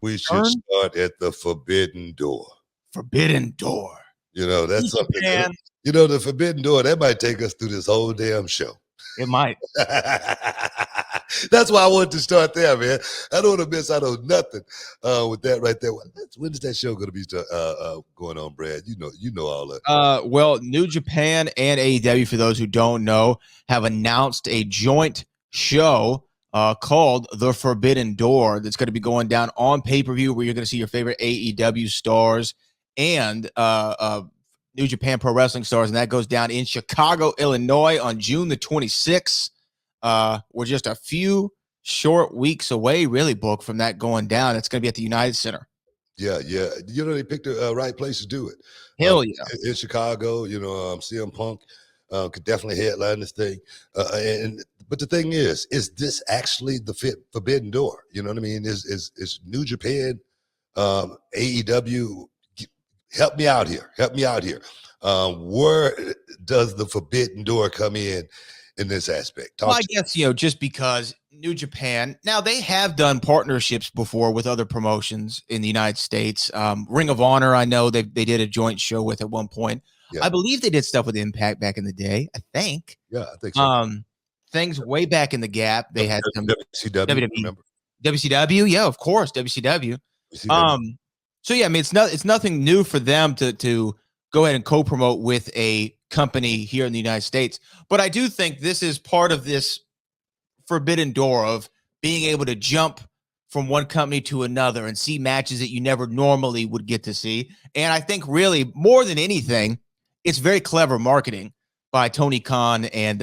We should start at the forbidden door. Forbidden door. You know, that's something. You know, the forbidden door, that might take us through this whole damn show. It might. That's why I wanted to start there, man. I don't want to miss out on nothing with that right there. When is that show going to be going on, Brad? You know all that. Well, New Japan and AEW, for those who don't know, have announced a joint show called The Forbidden Door that's going to be going down on pay-per-view, where you're going to see your favorite AEW stars and New Japan Pro Wrestling stars, and that goes down in Chicago, Illinois on June the 26th. We're just a few short weeks away, really, Book, from that going down. It's going to be at the United Center. Yeah. You know, they picked the right place to do it. Hell yeah. In Chicago, you know, CM Punk could definitely headline this thing. But the thing is this actually the forbidden door? You know what I mean? Is New Japan, AEW, help me out here. Where does the forbidden door come in this aspect? Well, I guess, just because New Japan, now they have done partnerships before with other promotions in the United States. Ring of Honor, I know they did a joint show with at one point. Yeah. I believe they did stuff with Impact back in the day, I think. Yeah, I think so. Things way back in the gap. They had some WCW, remember? WCW, yeah, of course, WCW. So yeah, I mean, it's nothing new for them to go ahead and co-promote with a company here in the United States. But I do think this is part of this forbidden door of being able to jump from one company to another and see matches that you never normally would get to see. And I think really more than anything, it's very clever marketing by Tony Khan and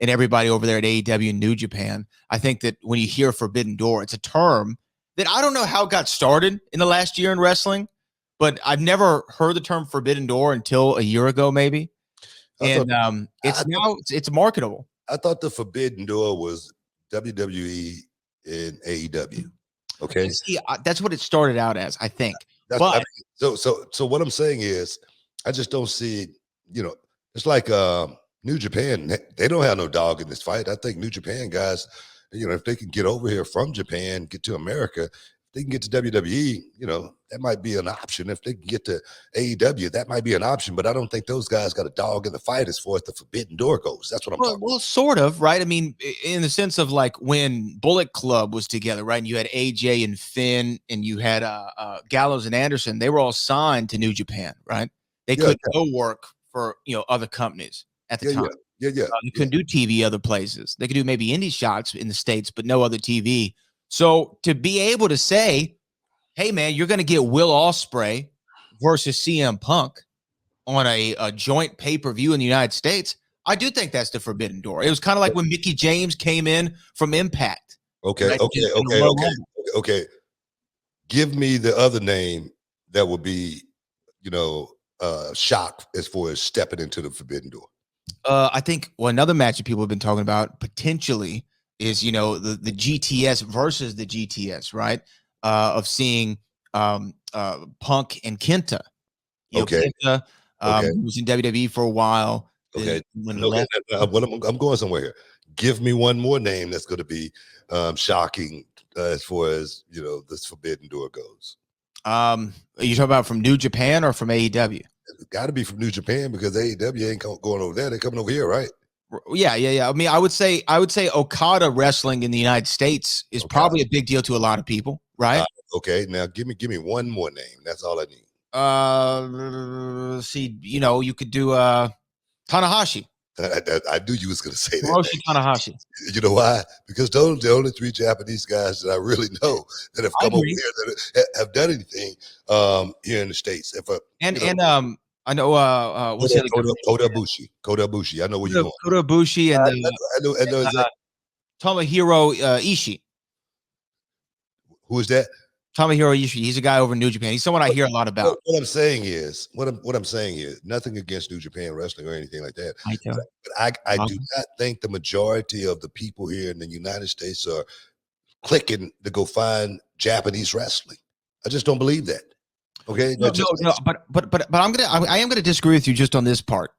everybody over there at AEW and New Japan. I think that when you hear forbidden door, it's a term that I don't know how it got started in the last year in wrestling, but I've never heard the term forbidden door until a year ago, maybe. It's marketable. I thought the forbidden door was WWE and AEW. Okay. See, that's what it started out as, I think. So what I'm saying is, I just don't see it. You know, it's like New Japan. They don't have no dog in this fight. I think New Japan guys, you know, if they can get over here from Japan, get to America, they can get to WWE, you know, that might be an option. If they can get to AEW, that might be an option. But I don't think those guys got a dog in the fight as far as the forbidden door goes. That's what I'm talking about. Well, sort of, right? I mean, in the sense of like when Bullet Club was together, right? And you had AJ and Finn, and you had Gallows and Anderson. They were all signed to New Japan, right? They couldn't go work for, other companies at the time. Yeah. You couldn't do TV other places. They could do maybe indie shots in the States, but no other TV. So to be able to say, hey, man, you're going to get Will Ospreay versus CM Punk on a joint pay-per-view in the United States, I do think that's the forbidden door. It was kind of like when Mickie James came in from Impact. Okay. Give me the other name that would be, shock as far as stepping into the forbidden door. I think another match that people have been talking about potentially is, the GTS versus the GTS, right? Of seeing Punk and Kenta. Kenta was in WWE for a while. Okay. I'm going somewhere here. Give me one more name that's going to be shocking as far as, this forbidden door goes. Are you talking about from New Japan or from AEW? It's got to be from New Japan because AEW ain't going over there. They're coming over here, right? Yeah. I mean, I would say Okada wrestling in the United States is probably a big deal to a lot of people, right? Okay. Now give me one more name. That's all I need. See, you could do Tanahashi. I knew you was going to say that. Hiroshi Tanahashi. You know why? Because those are the only three Japanese guys that I really know that have come over here that have done anything here in the States. I know what's Kota Ibushi. I know where you're going. Kota Ibushi and I know Tomohiro Ishii. Who is that? Tomohiro Ishii. He's a guy over in New Japan. He's someone I hear a lot about. What I'm saying is nothing against New Japan wrestling or anything like that. But I do not think the majority of the people here in the United States are clicking to go find Japanese wrestling. I just don't believe that. Okay. No, but I am gonna disagree with you just on this part.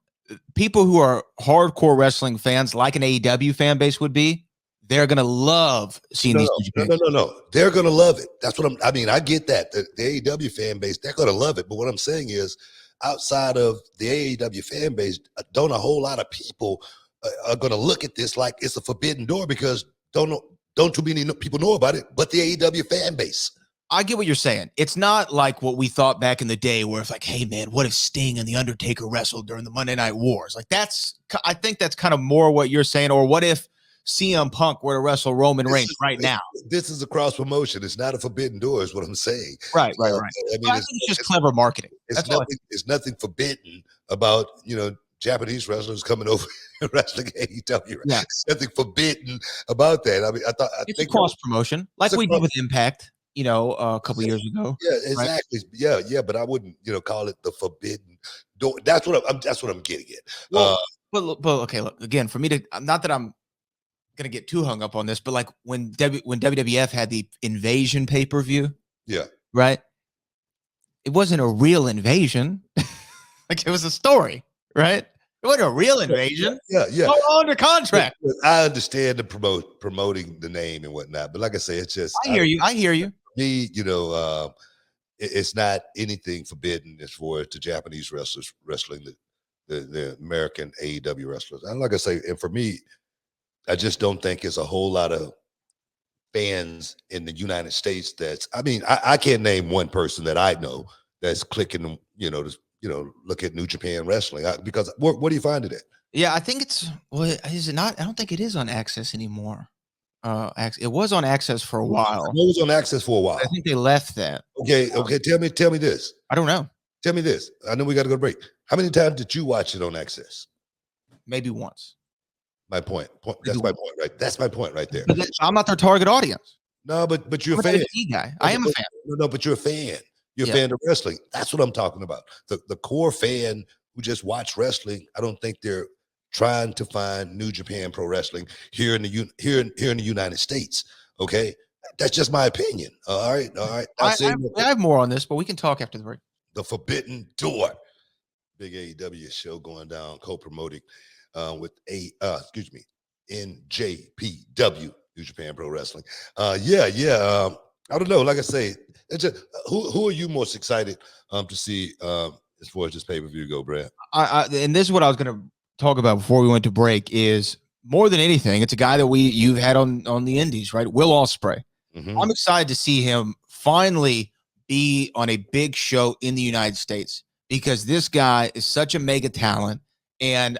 People who are hardcore wrestling fans, like an AEW fan base would be, they're gonna love seeing these New Japan. No. They're gonna love it. That's what I mean, I get that. The AEW fan base, they're gonna love it. But what I'm saying is, outside of the AEW fan base, don't a whole lot of people are gonna look at this like it's a forbidden door because don't too many people know about it, but the AEW fan base. I get what you're saying. It's not like what we thought back in the day where it's like, hey, man, what if Sting and The Undertaker wrestled during the Monday Night Wars? Like I think that's kind of more what you're saying. Or what if CM Punk were to wrestle Roman Reigns right now? This is a cross promotion. It's not a forbidden door is what I'm saying. Right. I mean, think it's just clever marketing. It's nothing forbidden about, Japanese wrestlers coming over and wrestling AEW. Yeah. There's nothing forbidden about that. I mean, I it's think a cross promotion like we did with Impact. A couple years ago. Yeah, exactly. Right? Yeah, but I wouldn't, call it the forbidden door. That's what I'm getting at. Well, but okay, look, again, for me to, not that I'm gonna get too hung up on this, but like when WWF had the Invasion pay-per-view, yeah, right? It wasn't a real invasion. Like it was a story, right? It wasn't a real invasion. Yeah. We're under contract. I understand the promoting the name and whatnot, but like I say, it's just I hear you. Me, it's not anything forbidden as far as the Japanese wrestlers wrestling the American AEW wrestlers. And like I say, and for me, I just don't think it's a whole lot of fans in the United States I can't name one person that I know that's clicking, look at New Japan wrestling because what do you find it at? Yeah, I think is it not? I don't think it is on Access anymore. It was on Access for a while. It was on Access for a while. I think they left that. Okay. Tell me this. I don't know. Tell me this. I know we got to go to break. How many times did you watch it on Access? Maybe once. My point. That's my point, right? That's my point right there. But I'm not their target audience. No, but you're a fan. Guy. I am a fan. No, but you're a fan. You're a fan of wrestling. That's what I'm talking about. The core fan who just watch wrestling. I don't think they're trying to find New Japan Pro Wrestling here in the United States. Okay, that's just my opinion. All right. I have more on this, but we can talk after the break. The Forbidden Door, big AEW show going down, co-promoting with NJPW, New Japan Pro Wrestling. I don't know. Like I say, it's just, who are you most excited to see as far as this pay-per-view go, Brad? And this is what I was going to talk about before we went to break is more than anything, it's a guy that you've had on the indies, right? Will Ospreay. Mm-hmm. I'm excited to see him finally be on a big show in the United States because this guy is such a mega talent. And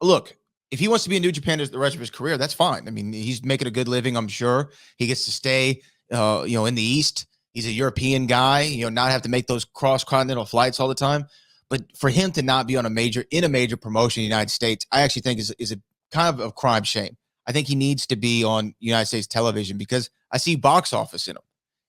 look, if he wants to be in New Japan the rest of his career, that's fine. I mean, he's making a good living, I'm sure. He gets to stay, in the East. He's a European guy, not have to make those cross-continental flights all the time. But for him to not be on a major promotion in the United States, I actually think is a kind of a crime shame. I think he needs to be on United States television because I see box office in him.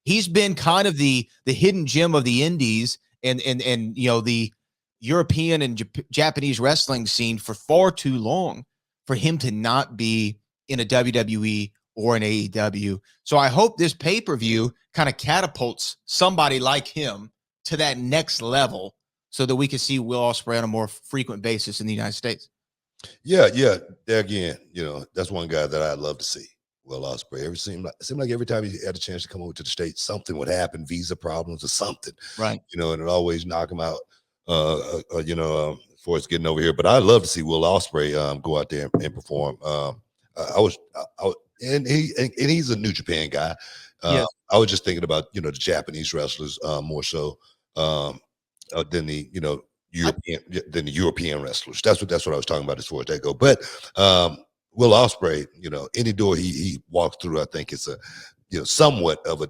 He's been kind of the hidden gem of the indies and the European and Japanese wrestling scene for far too long for him to not be in a WWE or an AEW. So I hope this pay-per-view kind of catapults somebody like him to that next level so that we can see Will Ospreay on a more frequent basis in the United States. Yeah. There again, that's one guy that I'd love to see. Will Ospreay. It seemed like every time he had a chance to come over to the States, something would happen, visa problems or something. Right. And it always knock him out. For us getting over here. But I'd love to see Will Ospreay go out there and perform. And he's a New Japan guy. I was just thinking about the Japanese wrestlers more so than the European wrestlers. That's what I was talking about as far as that go. But Will Ospreay, any door he walks through, I think it's a somewhat of a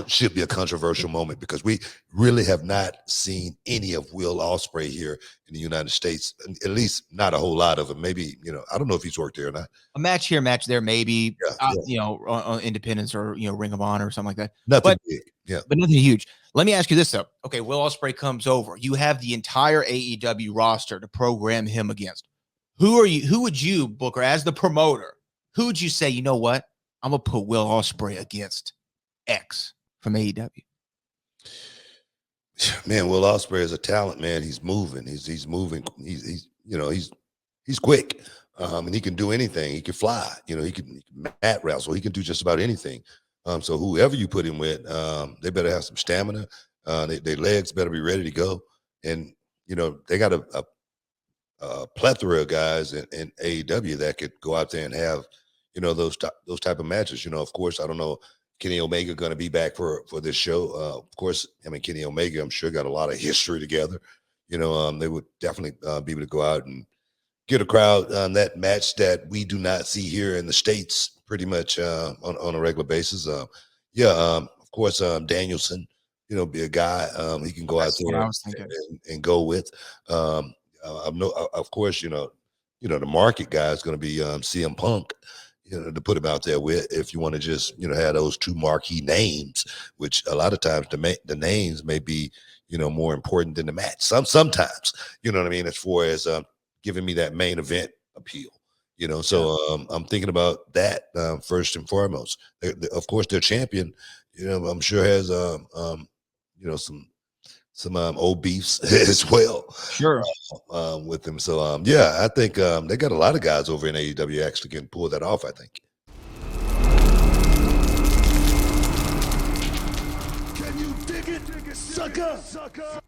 should be a controversial moment because we really have not seen any of Will Ospreay here in the United States, at least not a whole lot of him. Maybe, I don't know if he's worked there or not. A match here, match there, maybe, on Independence or, Ring of Honor or something like that. Nothing big. Yeah. But nothing huge. Let me ask you this, though. Okay, Will Ospreay comes over. You have the entire AEW roster to program him against. Who would you, Booker, as the promoter, who would you say, you know what? I'm going to put Will Ospreay against X from AEW? Man, Will Ospreay is a talent, man. He's moving. He's moving. He's quick. And he can do anything. He can fly. He can mat wrestle. He can do just about anything. So whoever you put him with, they better have some stamina. Their legs better be ready to go. And they got a plethora of guys in AEW that could go out there and have those type of matches. Of course, I don't know. Kenny Omega going to be back for this show. Of course, I mean Kenny Omega, I'm sure got a lot of history together. They would definitely be able to go out and get a crowd on that match that we do not see here in the States pretty much on a regular basis. Of course, Danielson, be a guy he can go out there and go with. Of course, the market guy is going to be CM Punk, to put him out there with, if you want to just, have those two marquee names, which a lot of times the names may be, more important than the match. Sometimes, you know what I mean? As far as giving me that main event appeal, so I'm thinking about that first and foremost. Of course, their champion, I'm sure has some old beefs as well, sure, with them. So yeah, I think they got a lot of guys over in AEW actually can pull that off. I think. Can you dig it, sucker?